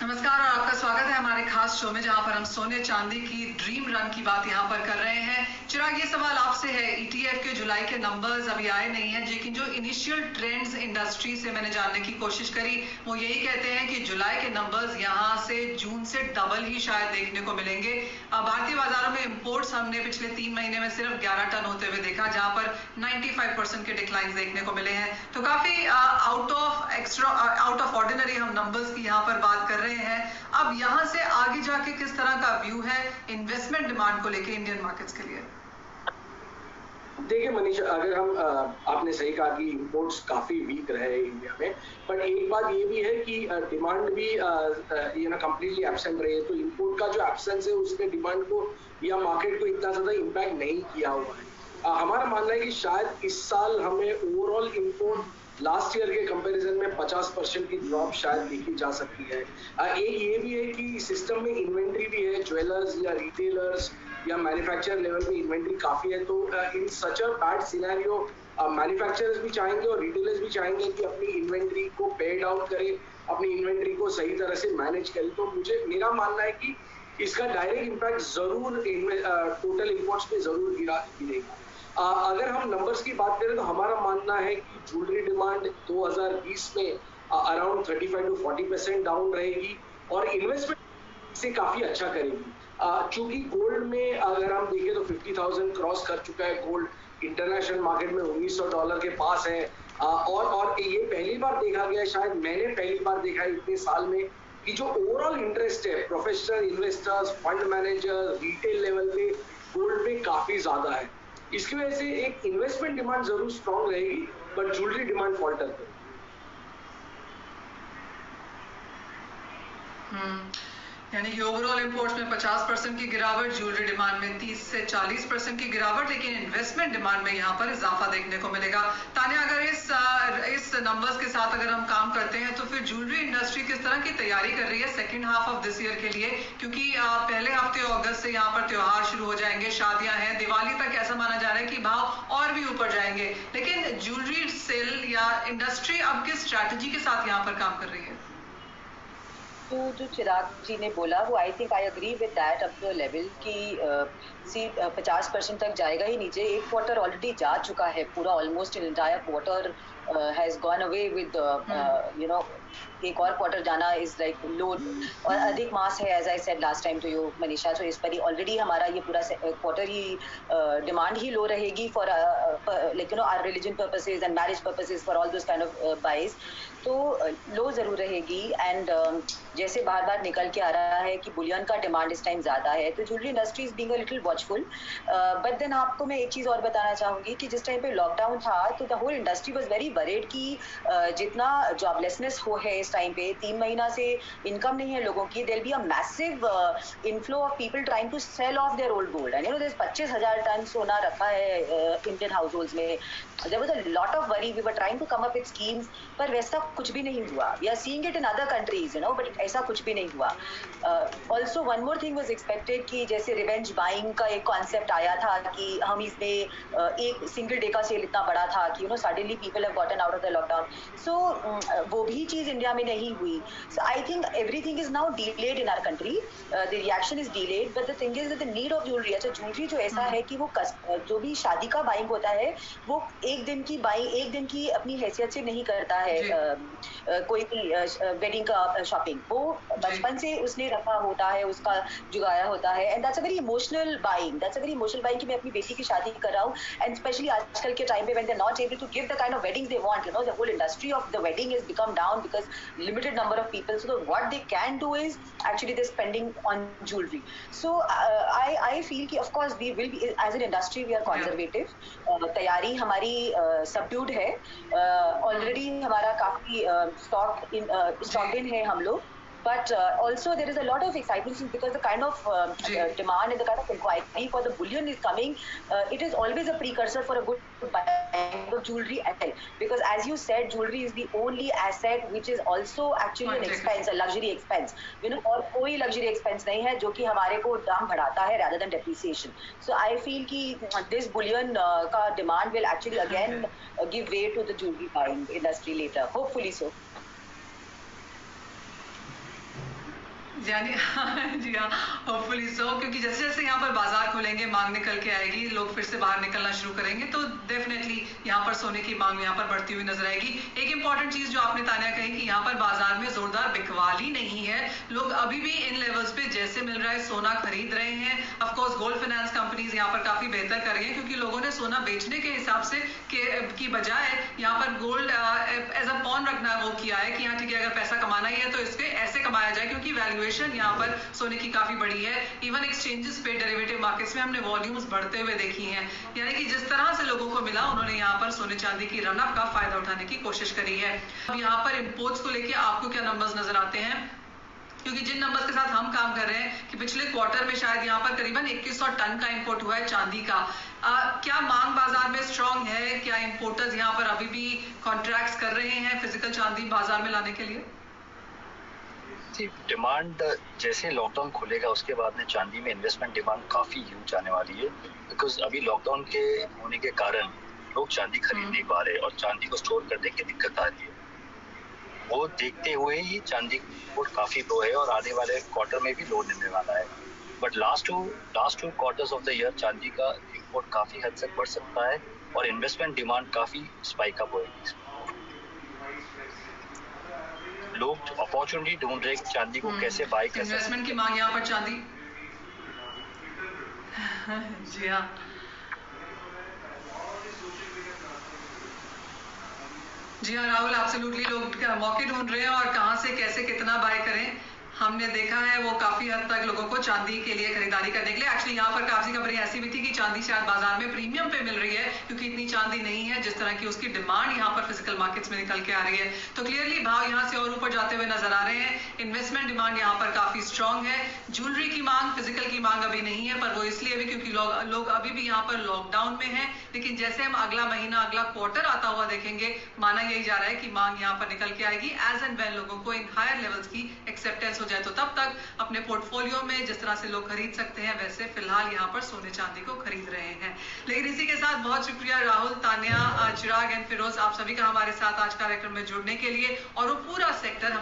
नमस्कार और आपका स्वागत है हमारे खास शो में, जहां पर हम सोने चांदी की ड्रीम रन की बात यहां पर कर रहे हैं। चिराग, ये सवाल आपसे है। ईटीएफ के जुलाई के नंबर्स अभी आए नहीं हैं, लेकिन जो इनिशियल ट्रेंड्स इंडस्ट्री से मैंने जानने की कोशिश करी, वो यही कहते हैं कि जुलाई के नंबर्स यहां से जून से डबल ही शायद देखने को मिलेंगे। भारतीय बाजारों में इंपोर्ट्स हमने पिछले 3 महीने में सिर्फ 11 टन होते हुए देखा, जहां पर 95% के डिक्लाइन देखने को मिले हैं। तो काफी आउट ऑफ ऑर्डिनरी हम नंबर्स की यहाँ पर बात कर रहे हैं। अब यहाँ से आगे जाके किस तरह का व्यू है इन्वेस्टमेंट डिमांड को लेके इंडियन मार्केट्स के लिए? देखिए मनीष, अगर हम आपने सही कहा कि इंपोर्ट्स काफी वीक रहे इंडिया में, बट एक बात ये भी है कि डिमांड भी कंप्लीटली एब्सेंट रही है। तो इंपोर्ट का जो एब्सेंस है उसने डिमांड को या मार्केट को इतना ज्यादा इम्पैक्ट नहीं किया हुआ है। हमारा मानना है कि शायद इस साल हमें ओवरऑल इंपोर्ट लास्ट ईयर के कंपैरिजन में 50% की ड्रॉप शायद देखी जा सकती है। एक ये भी है कि सिस्टम में इन्वेंट्री भी है, ज्वेलर्स या रिटेलर्स या मैन्युफैक्चरर लेवल पे इन्वेंट्री काफी है। तो इन सच अ बैड सिनेरियो मैन्युफैक्चरर्स भी चाहेंगे और रिटेलर्स भी चाहेंगे कि अपनी इन्वेंट्री को पे डाउन करें, अपनी इन्वेंट्री को सही तरह से मैनेज करें। तो मेरा मानना है कि इसका डायरेक्ट इम्पैक्ट जरूर टोटल इंपोर्ट्स पे जरूर गिरेगा। अगर हम नंबर्स की बात करें तो हमारा मानना है कि ज्वेलरी डिमांड 2020 में अराउंड 35 to 40% डाउन रहेगी और इन्वेस्टमेंट से काफी अच्छा करेगी। चूंकि गोल्ड में अगर हम देखें तो 50,000 क्रॉस कर चुका है गोल्ड, इंटरनेशनल मार्केट में $1900 के पास है। और ये पहली बार देखा गया है, शायद मैंने पहली बार देखा है इतने साल में, कि जो ओवरऑल इंटरेस्ट है professional investors, fund manager, retail level पे गोल्ड पे काफी ज्यादा है। इसकी वजह से एक इन्वेस्टमेंट डिमांड जरूर स्ट्रॉन्ग रहेगी, बट ज्वेलरी डिमांड फॉल्टर करेगी। यानी कि ओवरऑल इंपोर्ट्स में 50% की गिरावट, ज्वेलरी डिमांड में 30 से 40% की गिरावट, लेकिन इन्वेस्टमेंट डिमांड में यहाँ पर इजाफा देखने को मिलेगा। तान्या, अगर इस नंबर्स के साथ अगर हम काम करते हैं तो फिर ज्वेलरी इंडस्ट्री किस तरह की तैयारी कर रही है second half of this year के लिए? क्योंकि पहले हफ्ते अगस्त से यहाँ पर त्योहार शुरू हो जाएंगे, शादियां हैं, दिवाली तक ऐसा माना जा रहा है कि भाव और भी ऊपर जाएंगे, लेकिन ज्वेलरी सेल या इंडस्ट्री अब किस स्ट्रैटेजी के साथ यहाँ पर काम कर रही है? तो जो चिराग जी ने बोला वो I think I agree with that up to level की 50% तक जाएगा ही नीचे। एक क्वार्टर ऑलरेडी जा चुका है, पूरा almost an entire quarter has gone away with एक और क्वार्टर जाना इज लाइक लो। और अधिक मास है, as I said last time to you Manisha, तो इस पर ही ऑलरेडी हमारा ये पूरा क्वार्टर ही डिमांड ही लो रहेगी for like our religion purposes and marriage purposes, for all those kind of buys. तो लो जरूर रहेगी। एंड जैसे बार बार निकल के आ रहा है कि बुलियन का डिमांड इस टाइम ज्यादा है, तो jewellery industry is being a little watchful. But then आपको मैं एक चीज और बताना चाहूंगी कि जिस टाइम पे लॉकडाउन था तो the whole industry was very worried कि जितना जॉबलेसनेस हो है इस टाइम पे, 3 महीना से इनकम नहीं है लोगों की, there be a massive inflow of people trying to sell off their old gold. And there is 25,000 ton सोना रखा है इंडियन हाउस होल्ड्स में। There was a lot of worry, we were trying to come up with schemes, पर वैसा कुछ भी नहीं हुआ। We are seeing it in other countries, but ऐसा कुछ भी नहीं हुआ। Also one more thing was expected कि जैसे रिवेंज बाइंग का एक कॉन्सेप्ट आया था कि हम इसमें एक सिंगल डे का सेल इतना बड़ा था कि suddenly people have gotten out of the lockdown. So वो भी चीज इंडिया में नहीं हुई। So I think everything is now delayed in our country, the reaction is delayed, but the thing is the need of jewellery. अच्छा, jewellery जो ऐसा है कि वो जो भी शादी का बाइंग होता है वो एक दिन की बाइंग, एक दिन की अपनी हैसियत से नहीं करता है कोई भी वेडिंग का शॉपिंग। वो बचपन से उसने रखा होता है, उसका जुगाया होता है। And that's a very emotional buying, that's a very emotional buying कि मैं अपनी बेटी की शादी कर रहा हूँ। एंड स्पेशली आजकल के टाइम पे when they are not able to give the kind of weddings they want, the whole industry of the wedding has become down because limited number of people. So what they can do is actually they're spending on jewelry. So I feel कि of course we will be, as an industry we are conservative. तैयारी हमारी subdued है, already हमारा काफी stocked in है हम लोग। But also there is a lot of excitement because the kind of demand and the kind of inquiry for the bullion is coming. It is always a precursor for a good buying of jewelry at all. Because as you said, jewelry is the only asset which is also actually an expense, a luxury expense. और कोई luxury expense नहीं है जो कि हमारे को दाम बढ़ाता है rather than depreciation. So I feel कि this bullion का demand will actually again give way to the jewelry buying industry later. Hopefully so. यानी जी हाँ, होपफुली सो, क्योंकि जैसे जैसे यहाँ पर बाजार खुलेंगे, मांग निकल के आएगी, लोग फिर से बाहर निकलना शुरू करेंगे, तो डेफिनेटली यहाँ पर सोने की मांग यहाँ पर बढ़ती हुई नजर आएगी। एक इंपॉर्टेंट चीज जो आपने तानिया कही कि यहाँ पर बाजार में जोरदार बिकवाली नहीं है, लोग अभी भी इन लेवल्स पे जैसे मिल रहा है सोना खरीद रहे हैं। Of course gold finance companies यहाँ पर काफी बेहतर कर रही हैं, क्योंकि लोगों ने सोना बेचने के हिसाब से की बजाय यहाँ पर गोल्ड एज अ पॉन रखना वो किया है कि हाँ ठीक है, अगर पैसा कमाना ही है तो इससे ऐसे कमाया जाए, क्योंकि वैल्यूएशन यहाँ पर सोने की काफी बड़ी है। इवन एक्सचेंजेस पे डेरिवेटिव मार्केट्स में हमने वॉल्यूम्स बढ़ते हुए देखी हैं, यानी कि जिस तरह से लोगों को मिला उन्होंने यहाँ पर सोने चांदी की रनअप का फायदा उठाने की कोशिश करी है। अब यहाँ पर इंपोर्ट्स को लेकर आपको क्या नंबर्स नजर आते हैं? क्योंकि जिन नंबर्स के साथ हम काम कर रहे हैं कि पिछले क्वार्टर में शायद यहाँ पर करीबन 2100 टन का इंपोर्ट हुआ है चांदी का। क्या मांग बाजार में स्ट्रांग है? क्या इंपोर्टर्स यहाँ पर अभी भी कॉन्ट्रैक्ट्स कर रहे हैं फिजिकल चांदी बाजार में लाने के लिए? डिमांड जैसे लॉकडाउन खुलेगा उसके बाद में चांदी में इन्वेस्टमेंट डिमांड काफी ह्यूज आने वाली है, बिकॉज अभी लॉकडाउन के होने के कारण लोग चांदी खरीद नहीं पा रहे और चांदी को स्टोर करने की दिक्कत आ रही है। वो देखते हुए ही चांदी इंपोर्ट काफी लो है और आने वाले क्वार्टर में भी लो मिलने वाला है। But last two quarters of the year चांदी का इंपोर्ट काफी हद तक बढ़ सकता है और इन्वेस्टमेंट डिमांड काफी स्पाइक अप होगी। लोग अपॉर्चुनिटी ढूंढ रहे हैं चांदी को कैसे बाय कर सकते हैं। इन्वेस्टमेंट की मांग यहाँ पर चांदी जी हाँ, जी हाँ राहुल, एब्सोल्युटली लोग मौके ढूंढ रहे हैं और कहाँ से कैसे कितना बाय करें। हमने देखा है वो काफी हद तक लोगों को चांदी के लिए खरीदारी करने के लिए, एक्चुअली यहाँ पर काफी खबरें ऐसी भी थी कि चांदी शायद बाजार में प्रीमियम पे मिल रही है, क्योंकि इतनी चांदी नहीं है जिस तरह की उसकी डिमांड यहाँ पर फिजिकल मार्केट्स में निकल के आ रही है। तो क्लियरली भाव यहाँ से और ऊपर जाते हुए नजर आ रहे हैं। इन्वेस्टमेंट डिमांड यहाँ पर काफी स्ट्रांग है। ज्वेलरी की मांग, फिजिकल की मांग अभी नहीं है, पर वो इसलिए भी क्योंकि लोग अभी भी यहाँ पर लॉकडाउन में है। लेकिन जैसे हम अगला महीना, अगला क्वार्टर आता हुआ देखेंगे, माना यही जा रहा है कि मांग यहाँ पर निकल के आएगी एज एंड वेन लोगों को इन हायर लेवल्स की एक्सेप्टेंस हो जाए। तो तब तक अपने पोर्टफोलियो में जिस तरह से लोग खरीद सकते हैं वैसे फिलहाल यहाँ पर सोने चांदी को खरीद रहे हैं। लेकिन इसी के साथ बहुत शुक्रिया राहुल, तानिया, चिराग एंड फिरोज, आप सभी का हमारे साथ आज कार्यक्रम में जुड़ने के लिए। और वो पूरा सेक्टर